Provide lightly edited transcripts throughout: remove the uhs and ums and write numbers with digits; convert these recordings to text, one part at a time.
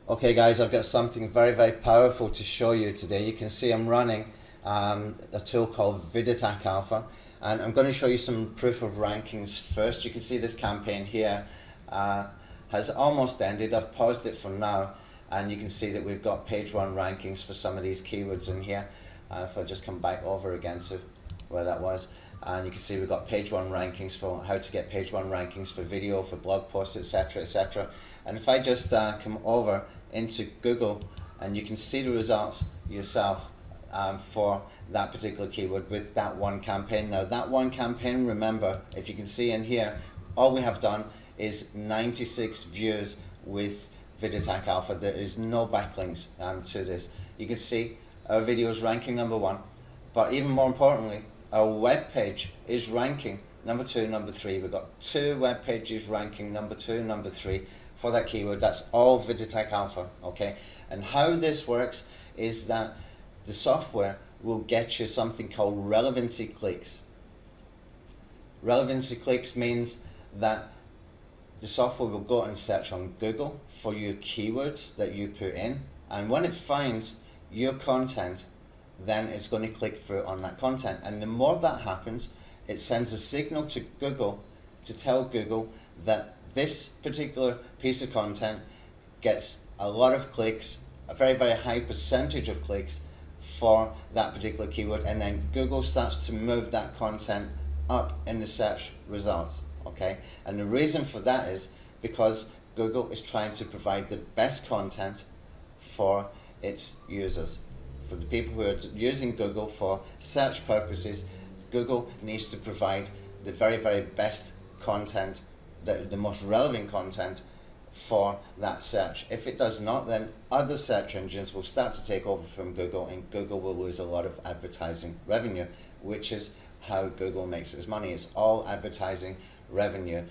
Okay guys, I've got something very powerful to show you today. You can see I'm running a tool called VidAttack Alpha, and I'm going to show you some proof of rankings first. You can see this campaign here has almost ended. I've paused it for now, and you can see that we've got page one rankings for some of these keywords in here. If I just come back over again to where that was, and you can see we've got page one rankings for how to get page one rankings for video, for blog posts, etc. And if I just come over into Google, and you can see the results yourself for that particular keyword with that one campaign. Now that one campaign, remember, if you can see in here, all we have done is 96 views with VidAttack Alpha. There is no backlinks to this. You can see our video is ranking number one, but even more importantly, our web page is ranking number two, number three. We've got two web pages ranking number two, number three for that keyword. That's all VidAttack Alpha, okay? And how this works is that the software will get you something called relevancy clicks. Relevancy clicks means that the software will go and search on Google for your keywords that you put in, and when it finds your content, then it's going to click through on that content. And the more that happens, it sends a signal to Google to tell Google that this particular piece of content gets a lot of clicks, a very high percentage of clicks for that particular keyword, and then Google starts to move that content up in the search results, okay? And the reason for that is because Google is trying to provide the best content for its users. For the people who are using Google for search purposes, Google needs to provide the very best content, the most relevant content for that search. If it does not, then other search engines will start to take over from Google, and Google will lose a lot of advertising revenue, which is how Google makes its money. It's all advertising revenue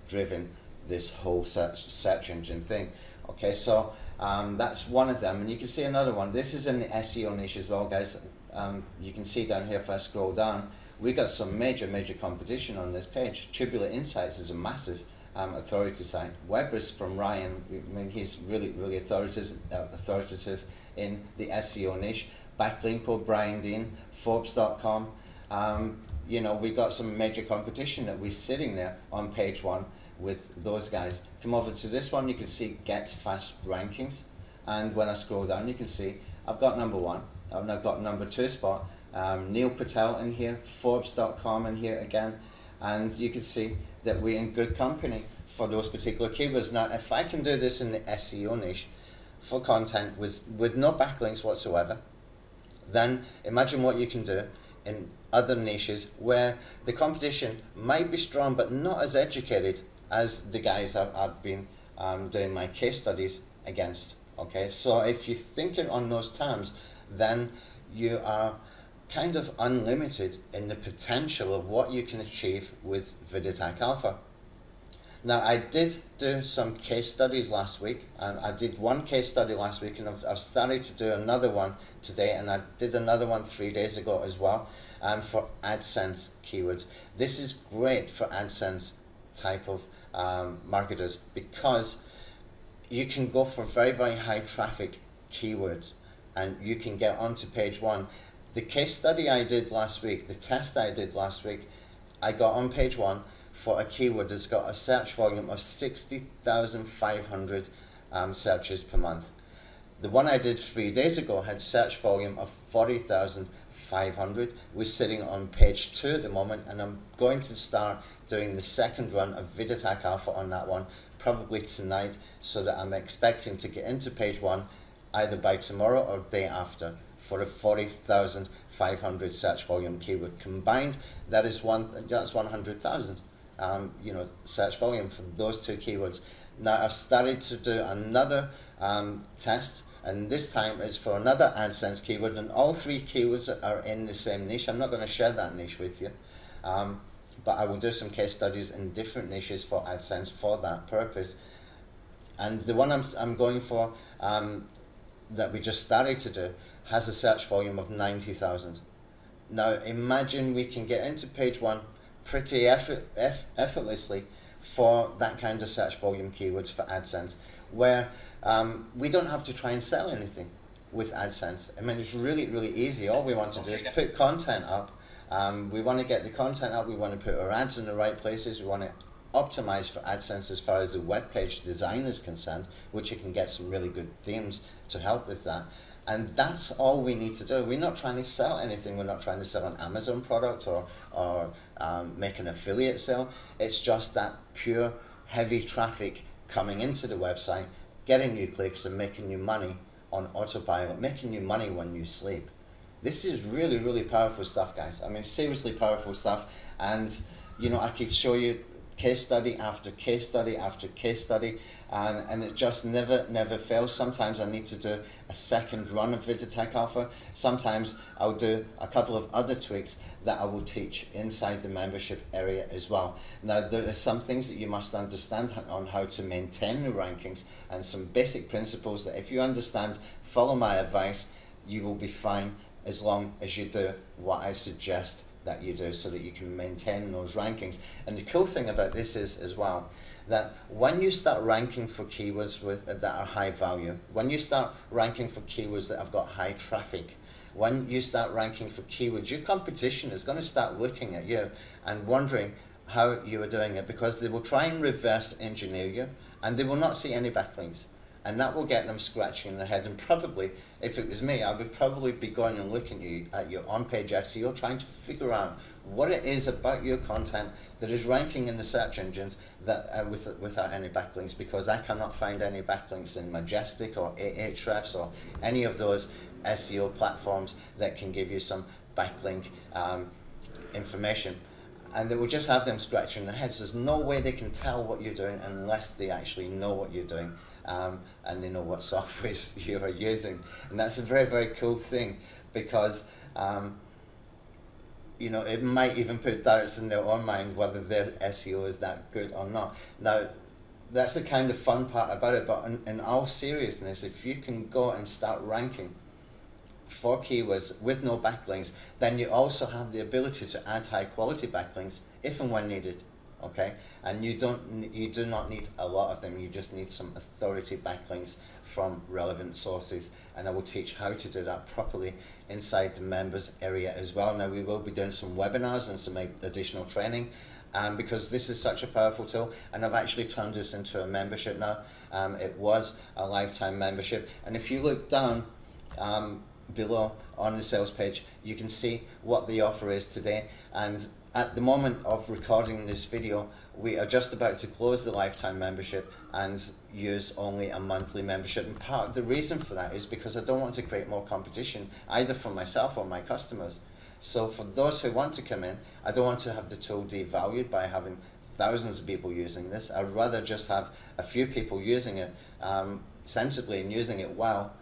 driven, this whole search engine thing. Okay, so that's one of them, and you can see another one. This is in the SEO niche as well, guys. You can see down here, if I scroll down, we got some major competition on this page. Tubular Insights is a massive authority site. Weber's from Ryan. I mean, he's really authoritative in the SEO niche. Backlinko, Brian Dean, Forbes.com. You know, we got some major competition that we're sitting there on page one with those guys. Come over to this one, you can see Get Fast Rankings, and when I scroll down, you can see I've got number one. I've now got number two spot. Neil Patel in here, Forbes.com in here again, and you can see that we're in good company for those particular keywords. Now, if I can do this in the SEO niche for content with no backlinks whatsoever, then imagine what you can do in other niches where the competition might be strong but not as educated as the guys I've been doing my case studies against. Okay, so if you're thinking on those terms, then you are kind of unlimited in the potential of what you can achieve with VidAttack Alpha. Now, I did do some case studies last week, and I did one case study last week, and I've started to do another one today, and I did another one 3 days ago as well, for AdSense keywords. This is great for AdSense type of marketers, because you can go for very high traffic keywords, and you can get onto page one. The case study I did last week, the test I did last week, I got on page one for a keyword that's got a search volume of 60,500 searches per month. The one I did 3 days ago had search volume of 40,500. We're sitting on page two at the moment, and I'm going to start doing the second run of VidAttack Alpha on that one probably tonight, so that I'm expecting to get into page one either by tomorrow or day after for a 40,500 search volume keyword. Combined, that's 100,000 you know, search volume for those two keywords. Now, I've started to do another test, and this time it's for another AdSense keyword, and all three keywords are in the same niche. I'm not going to share that niche with you, but I will do some case studies in different niches for AdSense for that purpose. And the one I'm going for, that we just started to do, has a search volume of 90,000. Now imagine we can get into page one pretty effortlessly for that kind of search volume keywords for AdSense, where we don't have to try and sell anything with AdSense. I mean, it's really, really easy. All we want to do is put content up. We want to get the content up. We want to put our ads in the right places. We want to optimize for AdSense as far as the web page design is concerned, which you can get some really good themes to help with that. And that's all we need to do. We're not trying to sell anything. We're not trying to sell an Amazon product or make an affiliate sale. It's just that pure heavy traffic coming into the website, getting you clicks and making you money on autopilot, making you money when you sleep. This is really, really powerful stuff, guys. I mean, seriously powerful stuff. And, you know, I could show you case study after case study after case study, and it just never fails. Sometimes I need to do a second run of VidyaTech Alpha. Sometimes I'll do a couple of other tweaks that I will teach inside the membership area as well. Now, there are some things that you must understand on how to maintain the rankings, and some basic principles that if you understand, follow my advice, you will be fine as long as you do what I suggest that you do, so that you can maintain those rankings. And the cool thing about this is as well, that when you start ranking for keywords that are high value, when you start ranking for keywords that have got high traffic, when you start ranking for keywords, your competition is going to start looking at you and wondering how you are doing it, because they will try and reverse engineer you and they will not see any backlinks. And that will get them scratching their head. And probably, if it was me, I would probably be going and looking at your on-page SEO, trying to figure out what it is about your content that is ranking in the search engines that without any backlinks, because I cannot find any backlinks in Majestic or Ahrefs or any of those SEO platforms that can give you some backlink information. And they will just have them scratching their heads. There's no way they can tell what you're doing unless they actually know what you're doing. And they know what softwares you are using. And that's a very, very cool thing, because you know, it might even put doubts in their own mind whether their SEO is that good or not. Now, that's the kind of fun part about it, but in all seriousness, if you can go and start ranking for keywords with no backlinks, then you also have the ability to add high quality backlinks if and when needed. Okay, and you do not need a lot of them. You just need some authority backlinks from relevant sources, and I will teach how to do that properly inside the members area as well. Now, we will be doing some webinars and some additional training, because this is such a powerful tool, and I've actually turned this into a membership now. It was a lifetime membership, and if you look down below on the sales page, you can see what the offer is today. And at the moment of recording this video, we are just about to close the lifetime membership and use only a monthly membership. And part of the reason for that is because I don't want to create more competition, either for myself or my customers. So for those who want to come in, I don't want to have the tool devalued by having thousands of people using this. I'd rather just have a few people using it sensibly and using it well.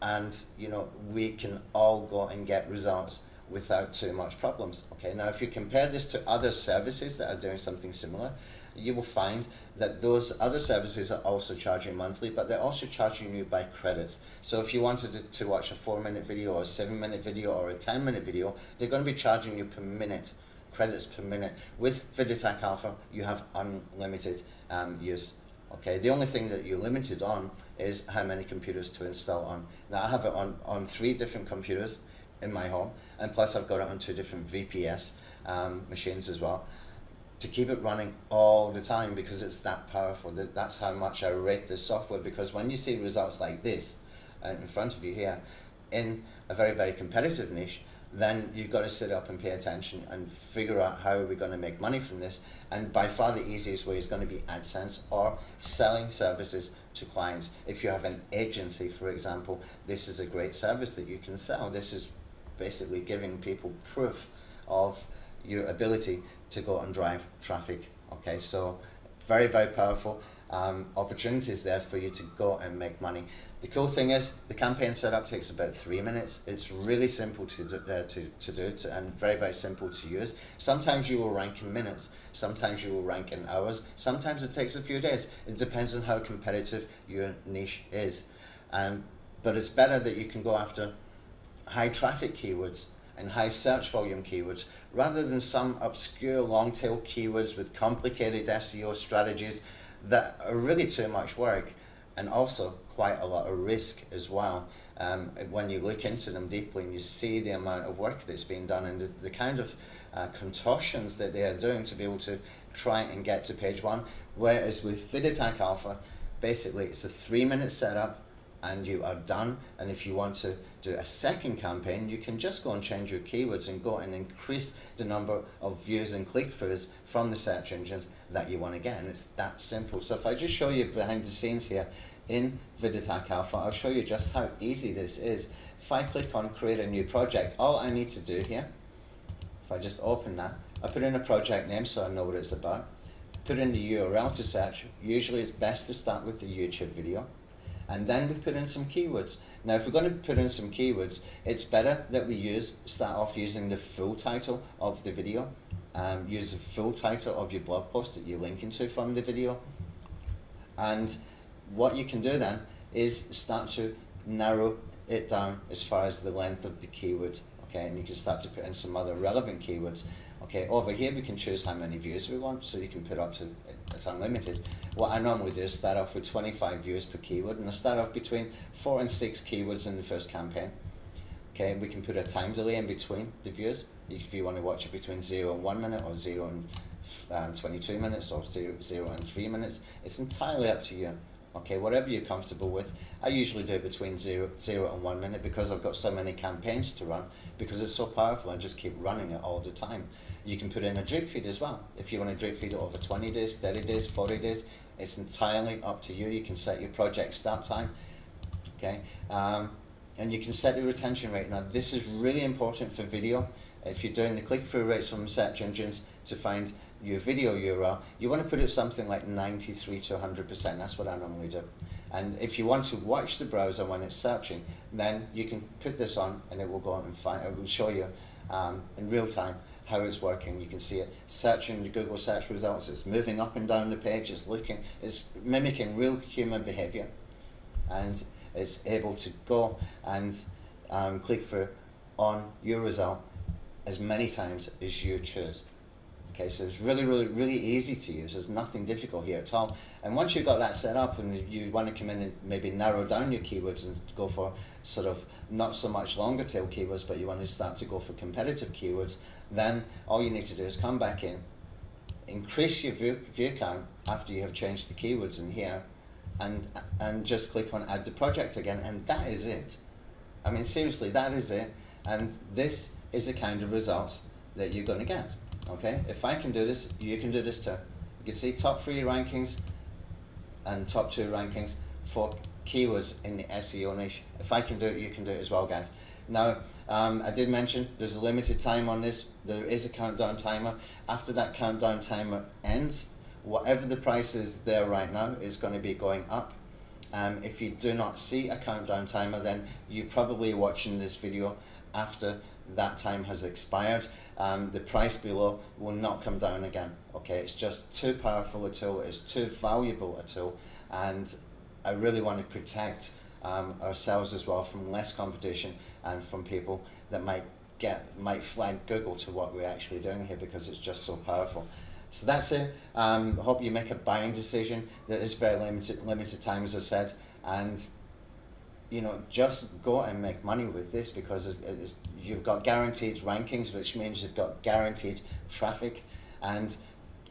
And, you know, we can all go and get results without too much problems. Okay, now if you compare this to other services that are doing something similar, you will find that those other services are also charging monthly, but they're also charging you by credits. So if you wanted to watch a 4-minute video or a 7-minute video or a 10-minute video, they're going to be charging you per minute, credits per minute. With VidyaTech Alpha, you have unlimited use. Okay, the only thing that you're limited on is how many computers to install on. Now, I have it on 3 different computers in my home, and plus I've got it on 2 different VPS machines as well, to keep it running all the time, because it's that powerful. That's how much I rate this software, because when you see results like this in front of you here in a very, very competitive niche, then you've got to sit up and pay attention and figure out how are we going to make money from this. And by far the easiest way is going to be AdSense or selling services to clients. If you have an agency, for example, this is a great service that you can sell. This is basically giving people proof of your ability to go and drive traffic. Okay, so very, very powerful opportunities there for you to go and make money. The cool thing is the campaign setup takes about 3 minutes. It's really simple to do and very, very simple to use. Sometimes you will rank in minutes, sometimes you will rank in hours, sometimes it takes a few days. It depends on how competitive your niche is. But it's better that you can go after high traffic keywords and high search volume keywords rather than some obscure long tail keywords with complicated SEO strategies that are really too much work and also quite a lot of risk as well. When you look into them deeply and you see the amount of work that's being done and the kind of contortions that they are doing to be able to try and get to page one. Whereas with VidAttack Alpha, basically it's a 3-minute setup and you are done. And if you want to do a second campaign, you can just go and change your keywords and go and increase the number of views and click-throughs from the search engines that you want to get. And it's that simple. So if I just show you behind the scenes here in VidAttack Alpha, I'll show you just how easy this is. If I click on create a new project, all I need to do here, if I just open that, I put in a project name so I know what it's about, put in the URL to search. Usually it's best to start with the YouTube video, and then we put in some keywords. Now if we're going to put in some keywords, it's better that we start off using the full title of the video. Use the full title of your blog post that you're linking to from the video. And what you can do then is start to narrow it down as far as the length of the keyword. Okay, and you can start to put in some other relevant keywords. Okay, over here we can choose how many views we want, so you can put up to, it's unlimited. What I normally do is start off with 25 views per keyword, and I start off between 4 and 6 keywords in the first campaign. Okay, we can put a time delay in between the views. If you want to watch it between 0 and 1 minute, or 0 and 22 minutes, or 0 and 3 minutes, it's entirely up to you. Okay, whatever you're comfortable with. I usually do it between 0 and 1 minute because I've got so many campaigns to run, because it's so powerful. I just keep running it all the time. You can put in a drip feed as well. If you want to drip feed it over 20 days, 30 days, 40 days, it's entirely up to you. You can set your project start time. Okay, and you can set the retention rate. Now this is really important for video. If you're doing the click-through rates from search engines to find your video URL, you want to put it something like 93 to 100%. That's what I normally do. And if you want to watch the browser when it's searching, then you can put this on and it will go on and find. It will show you in real time how it's working. You can see it searching the Google search results. It's moving up and down the page. It's mimicking real human behavior, and it's able to go and click through on your result as many times as you choose. Okay, so it's really easy to use. There's nothing difficult here at all. And once you've got that set up and you want to come in and maybe narrow down your keywords and go for sort of not so much longer tail keywords, but you want to start to go for competitive keywords, then all you need to do is come back in, increase your view count after you have changed the keywords in here, and just click on add to project again, and that is it. I mean, seriously, that is it. And this is the kind of results that you're going to get. Okay, if I can do this, you can do this too. You can see top 3 rankings and top 2 rankings for keywords in the SEO niche. If I can do it, you can do it as well, guys. Now, I did mention there's a limited time on this. There is a countdown timer. After that countdown timer ends, whatever the price is there right now is going to be going up. If you do not see a countdown timer, then you're probably watching this video after that time has expired. The price below will not come down again. Okay, it's just too powerful a tool, it's too valuable a tool, and I really want to protect ourselves as well from less competition and from people that might flag Google to what we're actually doing here, because it's just so powerful. So that's it. I hope you make a buying decision. There is very limited time, as I said, and you know, just go and make money with this, because you've got guaranteed rankings, which means you've got guaranteed traffic. And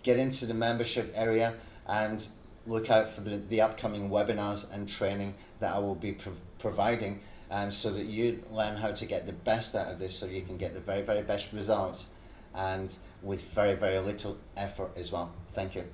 get into the membership area and look out for the upcoming webinars and training that I will be providing, so that you learn how to get the best out of this, so you can get the very best results, and with very little effort as well. Thank you.